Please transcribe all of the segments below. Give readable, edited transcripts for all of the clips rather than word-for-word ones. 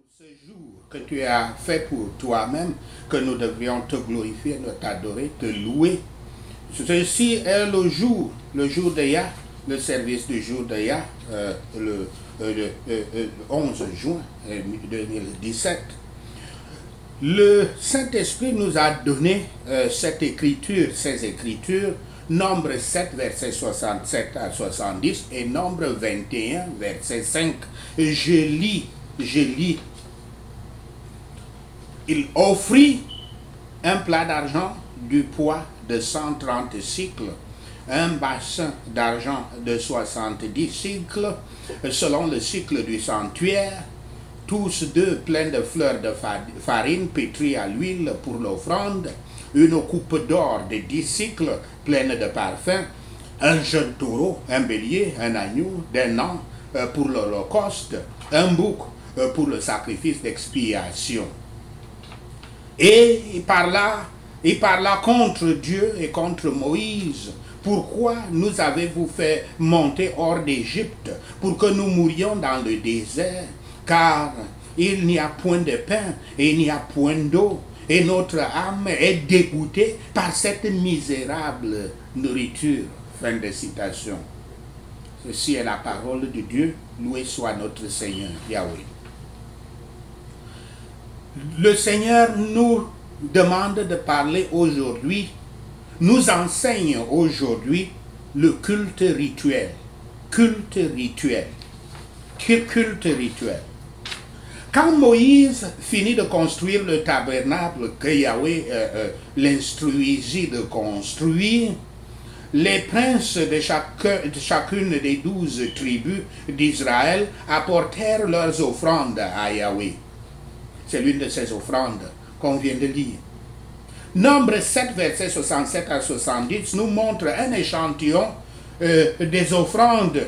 Ce jour que tu as fait pour toi-même, que nous devrions te glorifier, t'adorer, te louer. Ceci est le jour de Yah, le service du jour de Yah, le 11 juin 2017. Le Saint-Esprit nous a donné ces écritures, Nombre 7, verset 67 à 70 et Nombre 21, verset 5. Je lis. Il offrit un plat d'argent du poids de 130 cycles, un bassin d'argent de 70 cycles, selon le cycle du sanctuaire, tous deux pleins de fleurs de farine pétries à l'huile pour l'offrande, une coupe d'or de 10 cycles pleine de parfums, un jeune taureau, un bélier, un agneau d'un an pour l'holocauste, un bouc pour le sacrifice d'expiation. Et il parla contre Dieu et contre Moïse. Pourquoi nous avez-vous fait monter hors d'Égypte pour que nous mourions dans le désert? Car il n'y a point de pain et il n'y a point d'eau. Et notre âme est dégoûtée par cette misérable nourriture. Fin de citation. Ceci est la parole de Dieu. Loué soit notre Seigneur, Yahweh. Le Seigneur nous demande de parler aujourd'hui, nous enseigne aujourd'hui le culte rituel. Culte rituel. Culte rituel. Quand Moïse finit de construire le tabernacle que Yahweh l'instruisit de construire, les princes de chacune des 12 tribus d'Israël apportèrent leurs offrandes à Yahweh. C'est l'une de ces offrandes qu'on vient de lire. Nombre 7, versets 67 à 70 nous montre un échantillon des offrandes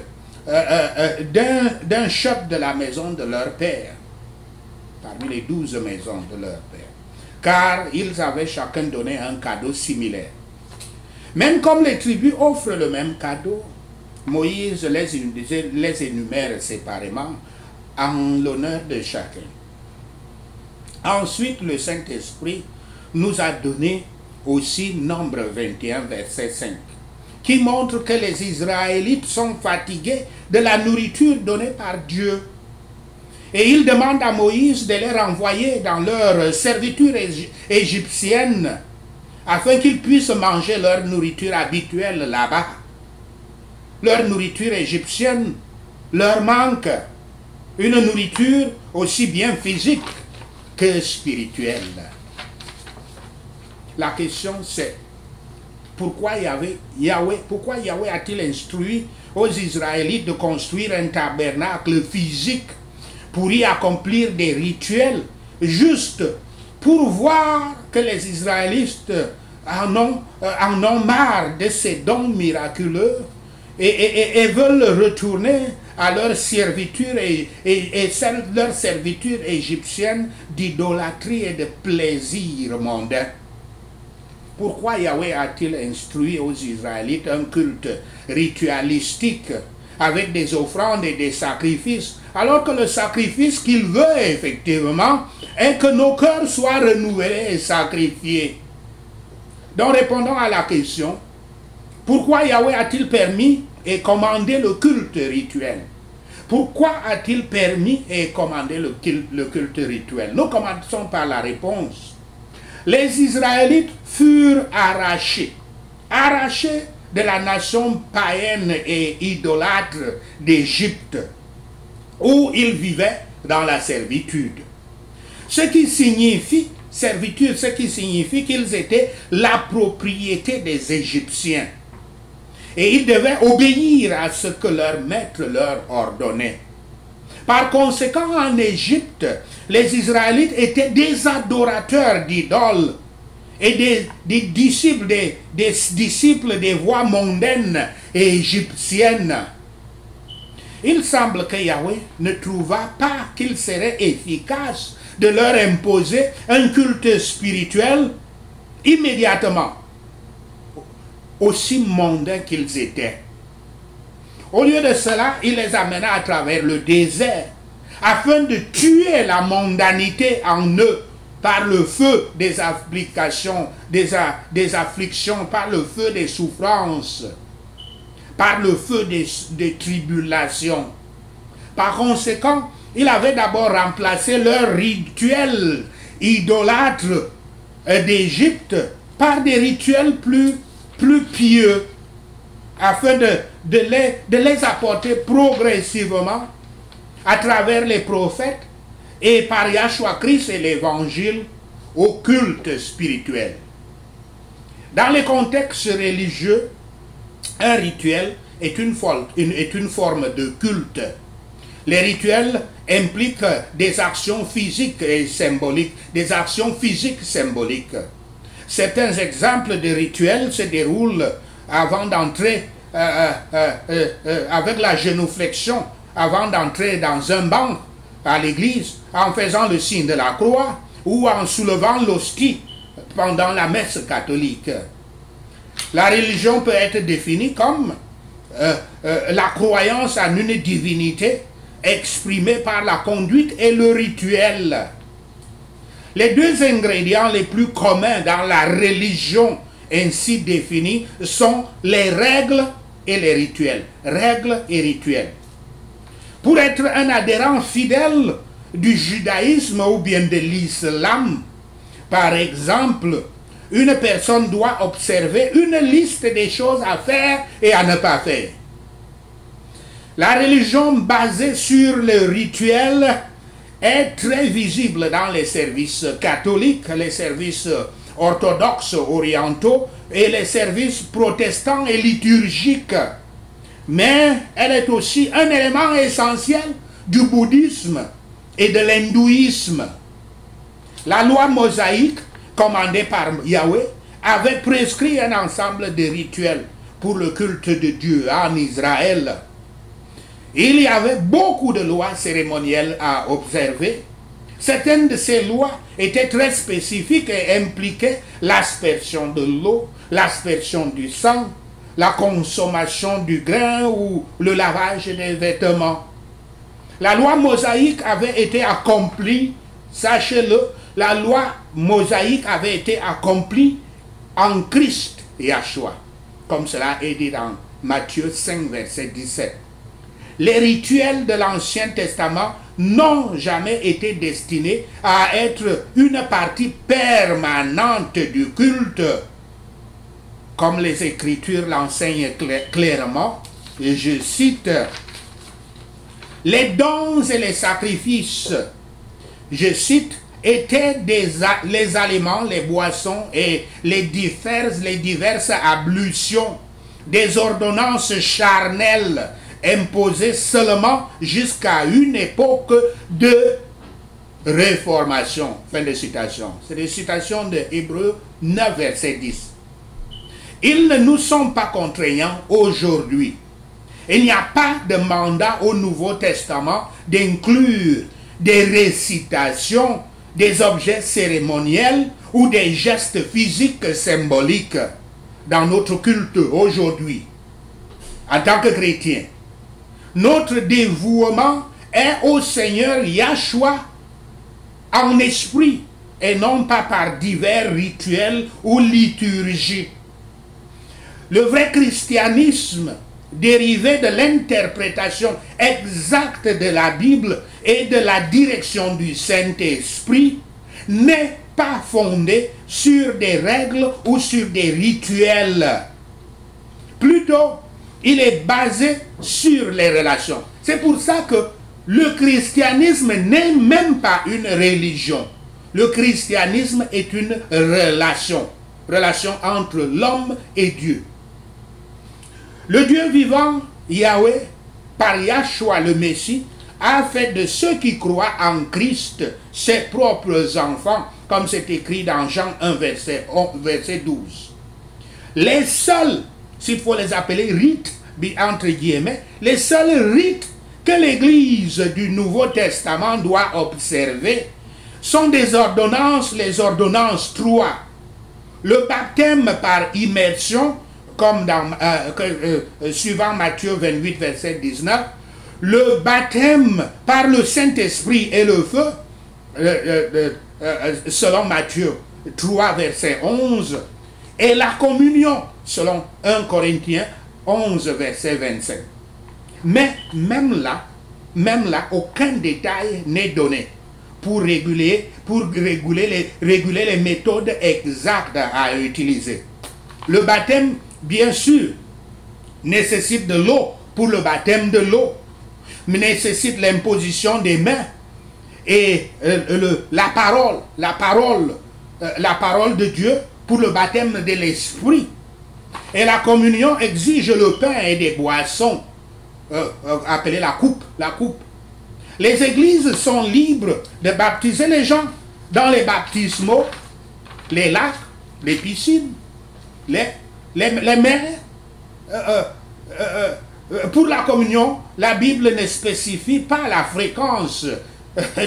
d'un chef de la maison de leur père, parmi les 12 maisons de leur père, car ils avaient chacun donné un cadeau similaire. Même comme les tribus offrent le même cadeau, Moïse les énumère séparément en l'honneur de chacun. Ensuite, le Saint-Esprit nous a donné aussi Nombre 21, verset 5, qui montre que les Israélites sont fatigués de la nourriture donnée par Dieu. Et il demande à Moïse de les renvoyer dans leur servitude égyptienne, afin qu'ils puissent manger leur nourriture habituelle là-bas. Leur nourriture égyptienne leur manque, une nourriture aussi bien physique que spirituelle. La question c'est, pourquoi Yahweh a-t-il instruit aux Israélites de construire un tabernacle physique pour y accomplir des rituels, juste pour voir que les Israélites en ont marre de ces dons miraculeux et veulent retourner à leur servitude leur servitude égyptienne d'idolâtrie et de plaisir mondain. Pourquoi Yahweh a-t-il instruit aux Israélites un culte ritualistique avec des offrandes et des sacrifices, alors que le sacrifice qu'il veut effectivement est que nos cœurs soient renouvelés et sacrifiés? Donc répondons à la question, pourquoi Yahweh a-t-il permis et commandé le culte rituel? Pourquoi a-t-il permis et commandé le culte rituel? Nous commençons par la réponse. Les Israélites furent arrachés de la nation païenne et idolâtre d'Égypte, où ils vivaient dans la servitude. Ce qui signifie qu'ils étaient la propriété des Égyptiens. Et ils devaient obéir à ce que leur maître leur ordonnait. Par conséquent, en Égypte, les Israélites étaient des adorateurs d'idoles et des disciples des voies mondaines et égyptiennes. Il semble que Yahweh ne trouva pas qu'il serait efficace de leur imposer un culte spirituel immédiatement, aussi mondains qu'ils étaient. Au lieu de cela, il les amena à travers le désert, afin de tuer la mondanité en eux par le feu des applications, des afflictions, par le feu des souffrances, par le feu des tribulations. Par conséquent, il avait d'abord remplacé leur rituel idolâtre d'Égypte par des rituels plus pieux, afin de les apporter progressivement à travers les prophètes et par Yahshua Christ et l'Évangile au culte spirituel. Dans les contextes religieux, un rituel est une forme de culte. Les rituels impliquent des actions physiques et symboliques, des actions physiques symboliques. Certains exemples de rituels se déroulent avant d'entrer avec la génuflexion, avant d'entrer dans un banc à l'église, en faisant le signe de la croix ou en soulevant l'hostie pendant la messe catholique. La religion peut être définie comme la croyance en une divinité exprimée par la conduite et le rituel. Les deux ingrédients les plus communs dans la religion ainsi définie sont les règles et les rituels. Règles et rituels. Pour être un adhérent fidèle du judaïsme ou bien de l'islam, par exemple, une personne doit observer une liste des choses à faire et à ne pas faire. La religion basée sur le rituel est très visible dans les services catholiques, les services orthodoxes orientaux et les services protestants et liturgiques. Mais elle est aussi un élément essentiel du bouddhisme et de l'hindouisme. La loi mosaïque, commandée par Yahweh, avait prescrit un ensemble de rituels pour le culte de Dieu en Israël. Il y avait beaucoup de lois cérémonielles à observer. Certaines de ces lois étaient très spécifiques et impliquaient l'aspersion de l'eau, l'aspersion du sang, la consommation du grain ou le lavage des vêtements. La loi mosaïque avait été accomplie, sachez-le, la loi mosaïque avait été accomplie en Christ Yahshua, comme cela est dit dans Matthieu 5, verset 17. Les rituels de l'Ancien Testament n'ont jamais été destinés à être une partie permanente du culte, comme les Écritures l'enseignent clairement. Et je cite, « Les dons et les sacrifices, je cite, étaient les aliments, les boissons et les diverses ablutions, des ordonnances charnelles imposées seulement jusqu'à une époque de réformation. » Fin de citation. C'est des citations de Hébreux 9, verset 10. Ils ne nous sont pas contraignants aujourd'hui. Il n'y a pas de mandat au Nouveau Testament d'inclure des récitations, des objets cérémoniels ou des gestes physiques symboliques dans notre culte aujourd'hui. En tant que chrétien, notre dévouement est au Seigneur Yahshua en esprit et non pas par divers rituels ou liturgies. Le vrai christianisme, dérivé de l'interprétation exacte de la Bible et de la direction du Saint-Esprit, n'est pas fondé sur des règles ou sur des rituels. Plutôt, il est basé sur les relations. C'est pour ça que le christianisme n'est même pas une religion. Le christianisme est une relation. Relation entre l'homme et Dieu. Le Dieu vivant, Yahweh, par Yahshua le Messie, a fait de ceux qui croient en Christ ses propres enfants, comme c'est écrit dans Jean 1, verset 12. Les seuls, s'il faut les appeler rites, entre guillemets, les seuls rites que l'Église du Nouveau Testament doit observer sont des ordonnances, les ordonnances 3. Le baptême par immersion, comme dans, suivant Matthieu 28, verset 19, le baptême par le Saint-Esprit et le feu, selon Matthieu 3, verset 11, et la communion, selon 1 Corinthiens 11, verset 25. Mais même là, aucun détail n'est donné pour réguler les méthodes exactes à utiliser. Le baptême, bien sûr, nécessite de l'eau pour le baptême de l'eau, mais nécessite l'imposition des mains et la parole de Dieu pour le baptême de l'esprit. Et la communion exige le pain et des boissons, appelées la coupe. Les églises sont libres de baptiser les gens dans les baptismaux, les lacs, les piscines, les mers. Pour la communion, la Bible ne spécifie pas la fréquence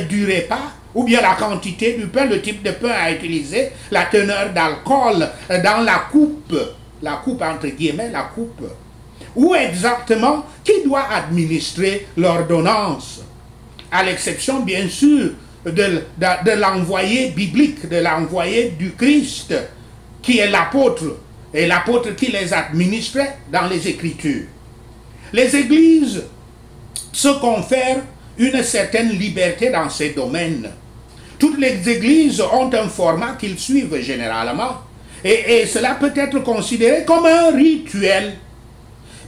du repas, ou bien la quantité du pain, le type de pain à utiliser, la teneur d'alcool dans la coupe entre guillemets, la coupe. Où exactement qui doit administrer l'ordonnance, à l'exception bien sûr de l'envoyé biblique, de l'envoyé du Christ, qui est l'apôtre, et l'apôtre qui les administrait dans les Écritures. Les églises se confèrent une certaine liberté dans ces domaines. Toutes les églises ont un format qu'ils suivent généralement, et cela peut être considéré comme un rituel.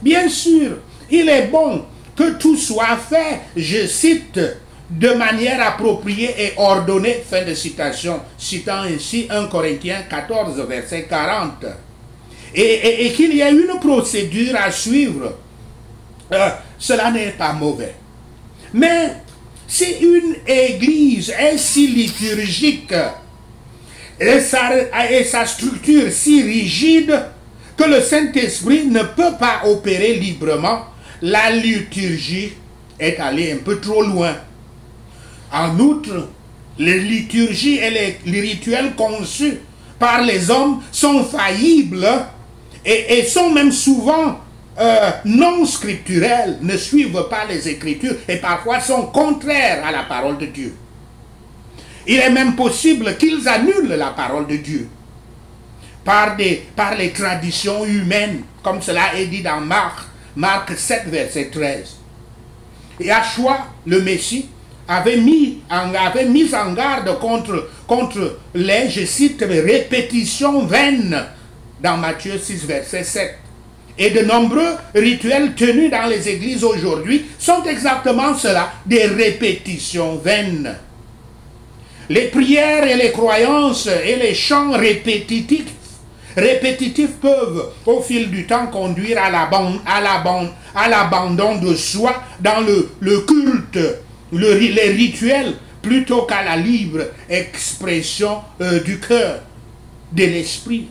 Bien sûr, il est bon que tout soit fait, je cite, de manière appropriée et ordonnée, fin de citation, citant ainsi 1 Corinthiens 14, verset 40. Et qu'il y ait une procédure à suivre, cela n'est pas mauvais. Mais si une église est si liturgique et sa structure si rigide que le Saint-Esprit ne peut pas opérer librement, la liturgie est allée un peu trop loin. En outre, les liturgies et les rituels conçus par les hommes sont faillibles et sont même souvent non scripturels, ne suivent pas les Écritures et parfois sont contraires à la parole de Dieu. Il est même possible qu'ils annulent la parole de Dieu par les traditions humaines, comme cela est dit dans Marc 7, verset 13. Et Yahshua, le Messie, avait mis en garde contre les, je cite, répétitions vaines dans Matthieu 6, verset 7. Et de nombreux rituels tenus dans les églises aujourd'hui sont exactement cela, des répétitions vaines. Les prières et les croyances et les chants répétitifs peuvent, au fil du temps, conduire à l'abandon de soi dans le culte, les rituels, plutôt qu'à la libre expression du cœur, de l'esprit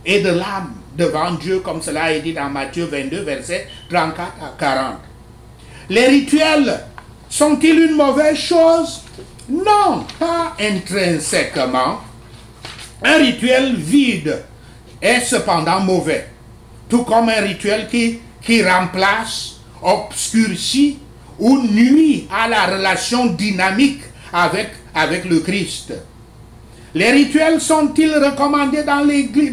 et de l'âme devant Dieu, comme cela est dit dans Matthieu 22, versets 34 à 40. Les rituels sont-ils une mauvaise chose? Non, pas intrinsèquement. Un rituel vide est cependant mauvais, tout comme un rituel qui remplace, obscurcit ou nuit à la relation dynamique avec le Christ. Les rituels sont-ils recommandés dans l'Église?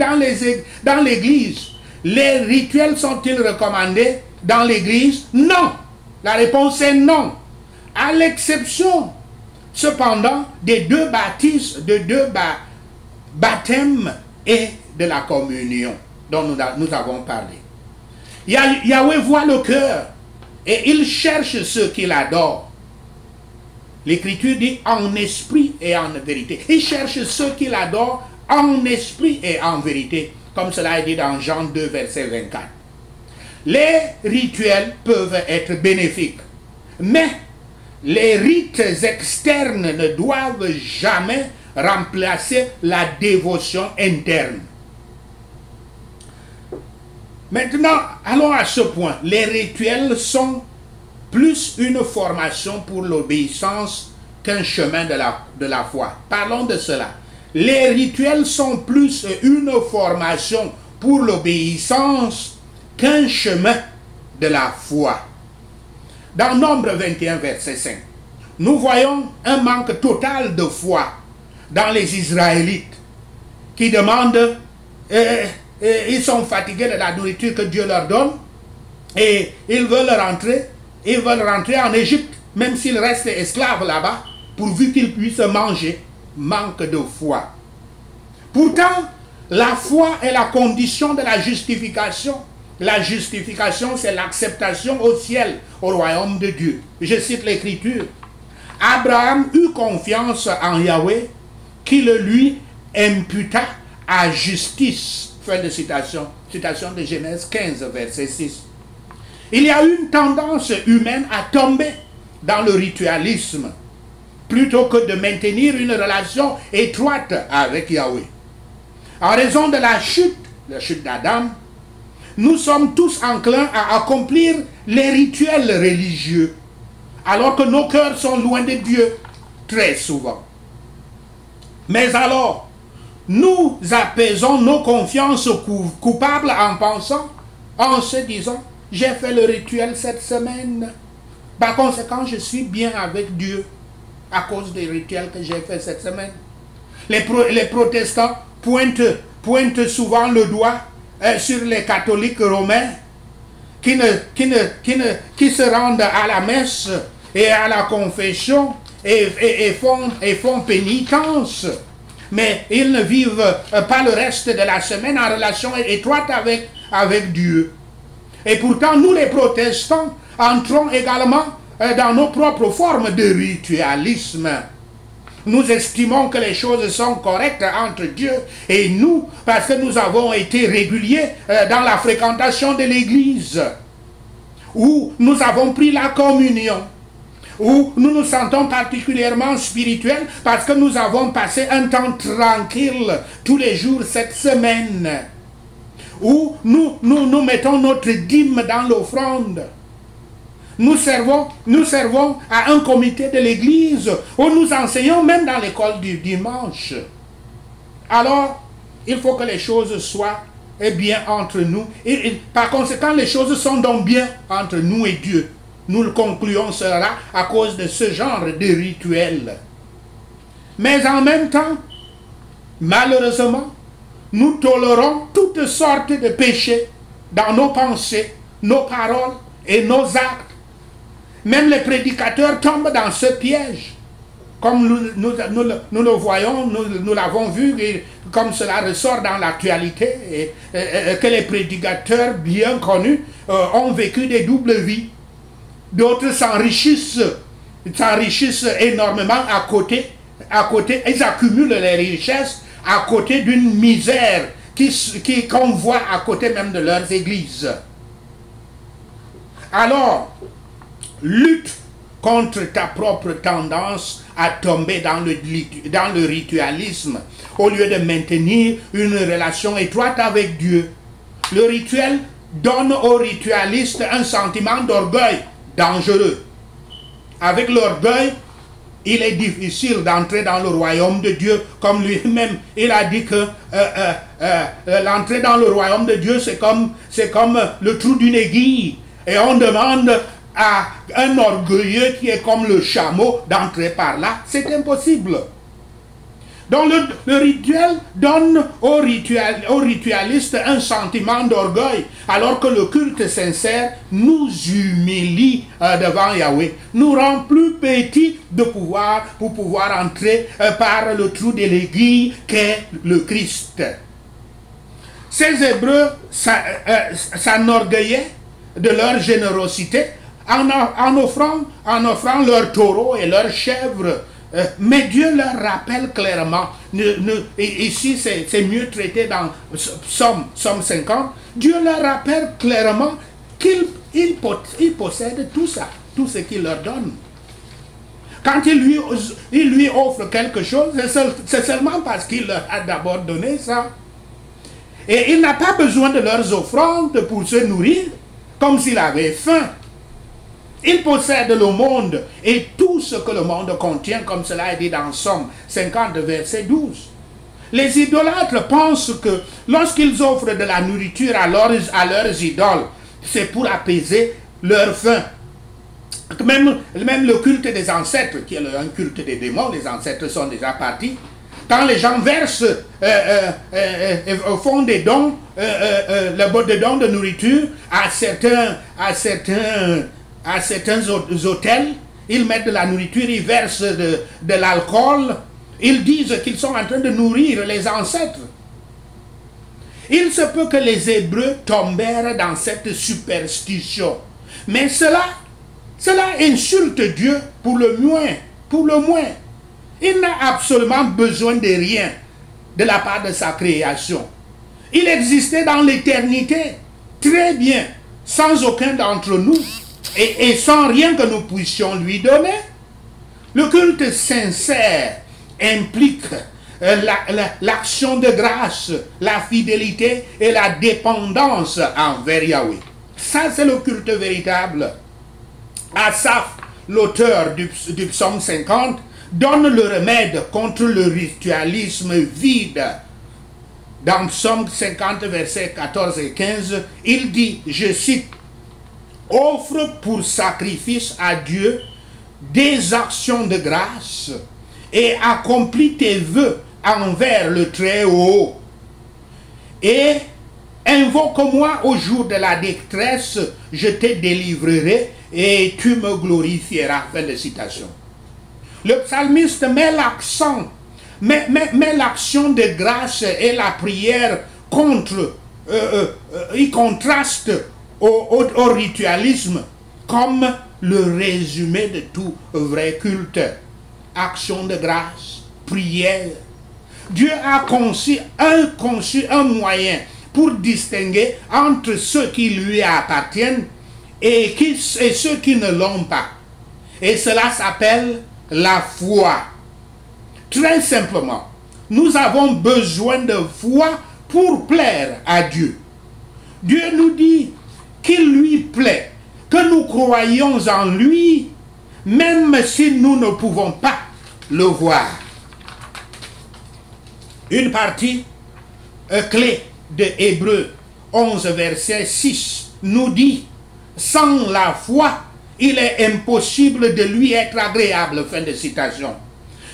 Les rituels sont-ils recommandés dans l'Église? Non. La réponse est non. À l'exception, cependant, des deux baptêmes et de la communion dont nous avons parlé. Yahweh voit le cœur et il cherche ceux qu'il adore. L'Écriture dit en esprit et en vérité. Il cherche ceux qu'il adore en esprit et en vérité, comme cela est dit dans Jean 2, verset 24. Les rituels peuvent être bénéfiques, mais les rites externes ne doivent jamais remplacer la dévotion interne. Maintenant, allons à ce point. Les rituels sont plus une formation pour l'obéissance qu'un chemin de la foi. Parlons de cela. Les rituels sont plus une formation pour l'obéissance qu'un chemin de la foi. dans Nombre 21, verset 5, nous voyons un manque total de foi dans les Israélites qui demandent, ils sont fatigués de la nourriture que Dieu leur donne et ils veulent rentrer en Égypte, même s'ils restent esclaves là-bas, pourvu qu'ils puissent manger. Manque de foi. Pourtant, la foi est la condition de la justification. La justification, c'est l'acceptation au ciel, au royaume de Dieu. Je cite l'Écriture. Abraham eut confiance en Yahweh, qui le lui imputa à justice. Fin de citation. Citation de Genèse 15, verset 6. Il y a une tendance humaine à tomber dans le ritualisme, plutôt que de maintenir une relation étroite avec Yahweh. En raison de la chute d'Adam, nous sommes tous enclins à accomplir les rituels religieux, alors que nos cœurs sont loin de Dieu, très souvent. Mais alors, nous apaisons nos consciences coupables en se disant, j'ai fait le rituel cette semaine, par conséquent, je suis bien avec Dieu, à cause des rituels que j'ai fait cette semaine. Les protestants pointent souvent le doigt sur les catholiques romains qui se rendent à la messe et à la confession et font pénitence. Mais ils ne vivent pas le reste de la semaine en relation étroite avec Dieu. Et pourtant, nous les protestants entrons également dans nos propres formes de ritualisme. Nous estimons que les choses sont correctes entre Dieu et nous, parce que nous avons été réguliers dans la fréquentation de l'Église, où nous avons pris la communion, où nous nous sentons particulièrement spirituels, parce que nous avons passé un temps tranquille tous les jours cette semaine, où nous mettons notre dîme dans l'offrande. Nous servons à un comité de l'église où nous enseignons même dans l'école du dimanche. Alors, il faut que les choses soient bien entre nous. Et par conséquent, les choses sont donc bien entre nous et Dieu. Nous le concluons cela à cause de ce genre de rituel. Mais en même temps, malheureusement, nous tolérons toutes sortes de péchés dans nos pensées, nos paroles et nos actes. Même les prédicateurs tombent dans ce piège. Comme nous le voyons, nous l'avons vu, et comme cela ressort dans l'actualité, que les prédicateurs bien connus ont vécu des doubles vies. D'autres s'enrichissent énormément à côté, ils accumulent les richesses à côté d'une misère qu'on voit à côté même de leurs églises. Alors, lutte contre ta propre tendance à tomber dans le ritualisme au lieu de maintenir une relation étroite avec Dieu. Le rituel donne aux ritualistes un sentiment d'orgueil dangereux. Avec l'orgueil, il est difficile d'entrer dans le royaume de Dieu, comme lui-même, il a dit que l'entrée dans le royaume de Dieu, c'est comme le trou d'une aiguille. Et on demande à un orgueilleux qui est comme le chameau d'entrer par là. C'est impossible. Donc le rituel donne aux ritualistes un sentiment d'orgueil, alors que le culte sincère nous humilie devant Yahweh, nous rend plus petits pour pouvoir entrer par le trou de l'aiguille qu'est le Christ. Ces Hébreux s'enorgueillaient de leur générosité en offrant leurs taureaux et leurs chèvres. Mais Dieu leur rappelle clairement, ici c'est mieux traité dans Psaume 50, Dieu leur rappelle clairement qu'ils possèdent tout ça, tout ce qu'il leur donne. Quand il lui offre quelque chose, c'est seulement parce qu'il leur a d'abord donné ça. Et il n'a pas besoin de leurs offrandes pour se nourrir, comme s'il avait faim. Il possède le monde et tout ce que le monde contient, comme cela est dit dans Somme 50, verset 12. Les idolâtres pensent que lorsqu'ils offrent de la nourriture à leurs idoles, c'est pour apaiser leur faim. Même le culte des ancêtres, qui est un culte des démons, les ancêtres sont déjà partis. Quand les gens versent, font des dons, des dons de nourriture à certains hôtels, ils mettent de la nourriture, ils versent de l'alcool, ils disent qu'ils sont en train de nourrir les ancêtres. Il se peut que les Hébreux tombèrent dans cette superstition. Mais cela insulte Dieu pour le moins. Pour le moins. Il n'a absolument besoin de rien de la part de sa création. Il existait dans l'éternité, très bien, sans aucun d'entre nous, et sans rien que nous puissions lui donner. Le culte sincère implique l'action de grâce, la fidélité et la dépendance envers Yahweh. Ça, c'est le culte véritable. Asaph, l'auteur du psaume 50, donne le remède contre le ritualisme vide. Dans psaume 50, versets 14 et 15, il dit, je cite, « Offre pour sacrifice à Dieu des actions de grâce et accomplis tes vœux envers le Très-Haut. Et invoque-moi au jour de la détresse, je te délivrerai et tu me glorifieras. » Fin de citation. Le psalmiste met l'accent, met l'action de grâce et la prière contre, il contraste au ritualisme comme le résumé de tout vrai culte. Action de grâce, prière. Dieu a conçu un moyen pour distinguer entre ceux qui lui appartiennent et ceux qui ne l'ont pas. Et cela s'appelle la foi. Très simplement, nous avons besoin de foi pour plaire à Dieu. Dieu nous dit qu'il lui plaît que nous croyions en lui, même si nous ne pouvons pas le voir. Une partie clé de Hébreux 11, verset 6 nous dit, sans la foi, il est impossible de lui être agréable. Fin de citation.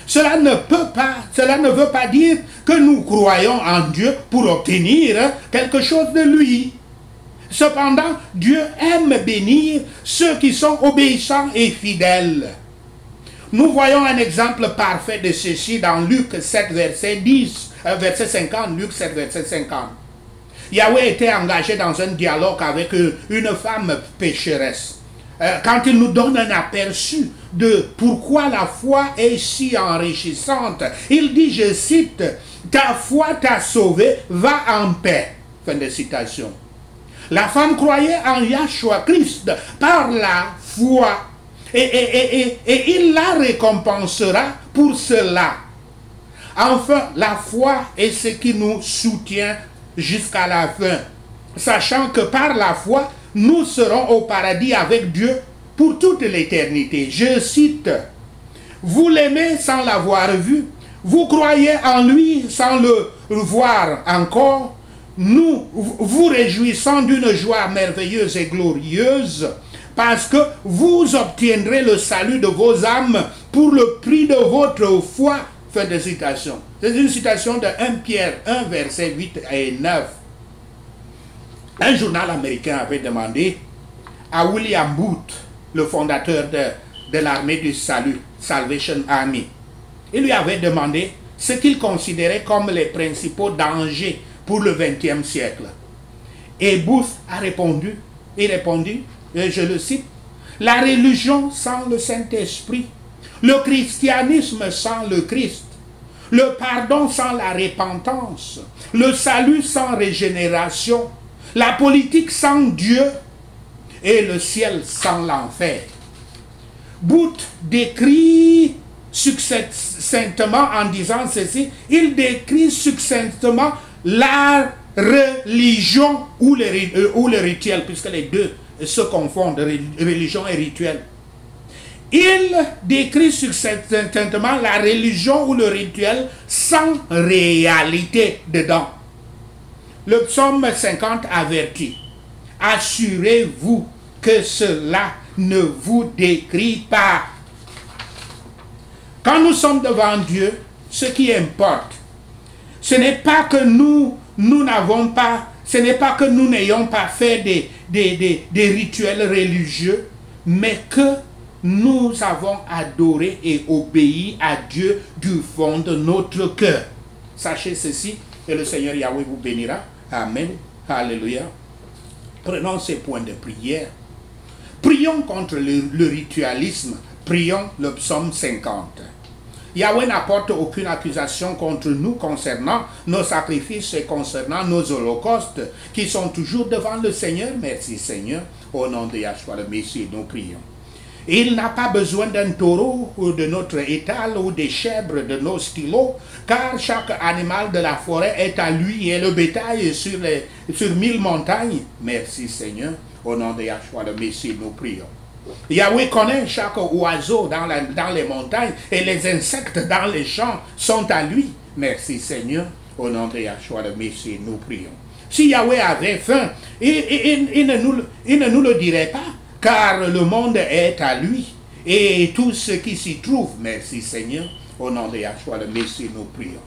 Cela ne veut pas dire que nous croyons en Dieu pour obtenir quelque chose de lui. Cependant, Dieu aime bénir ceux qui sont obéissants et fidèles. Nous voyons un exemple parfait de ceci dans Luc 7, verset 50, Luc 7, verset 50. Yahweh était engagé dans un dialogue avec une femme pécheresse. Quand il nous donne un aperçu de pourquoi la foi est si enrichissante, il dit, je cite, « Ta foi t'a sauvé, va en paix. » Fin de citation. La femme croyait en Yahshua Christ par la foi et il la récompensera pour cela. Enfin, la foi est ce qui nous soutient jusqu'à la fin, sachant que par la foi, nous serons au paradis avec Dieu pour toute l'éternité. Je cite, « Vous l'aimez sans l'avoir vu, vous croyez en lui sans le voir encore, nous vous réjouissons d'une joie merveilleuse et glorieuse, parce que vous obtiendrez le salut de vos âmes pour le prix de votre foi. » Fin de citation. C'est une citation de 1 Pierre 1, verset 8 et 9. Un journal américain avait demandé à William Booth, le fondateur de l'armée du salut, Salvation Army, il lui avait demandé ce qu'il considérait comme les principaux dangers pour le XXe siècle. Et Booth a répondu, et je le cite, « La religion sans le Saint-Esprit, le christianisme sans le Christ, le pardon sans la repentance, le salut sans régénération, la politique sans Dieu et le ciel sans l'enfer. » Booth décrit succinctement en disant ceci, il décrit succinctement la religion ou le rituel, puisque les deux se confondent, religion et rituel. Il décrit succinctement la religion ou le rituel sans réalité dedans. Le psaume 50 avertit, « Assurez-vous que cela ne vous décrit pas. Quand nous sommes devant Dieu, ce qui importe, ce n'est pas que nous n'avons pas, ce n'est pas que nous n'ayons pas fait des rituels religieux, mais que nous avons adoré et obéi à Dieu du fond de notre cœur. Sachez ceci, et le Seigneur Yahweh vous bénira. Amen. Alléluia. Prenons ces points de prière. Prions contre le ritualisme. Prions le psaume 50. Yahweh n'apporte aucune accusation contre nous concernant nos sacrifices et concernant nos holocaustes qui sont toujours devant le Seigneur. Merci Seigneur. Au nom de Yahshua le Messie, nous prions. Il n'a pas besoin d'un taureau ou de notre étal ou des chèvres de nos stylos, car chaque animal de la forêt est à lui et le bétail sur 1000 montagnes. Merci Seigneur. Au nom de Yahshua le Messie, nous prions. Yahweh connaît chaque oiseau dans les montagnes et les insectes dans les champs sont à lui. Merci Seigneur. Au nom de Yahshua le Messie, nous prions. Si Yahweh avait faim, il ne nous le dirait pas, car le monde est à lui et tout ce qui s'y trouve. Merci Seigneur. Au nom de Yahshua le Messie, nous prions.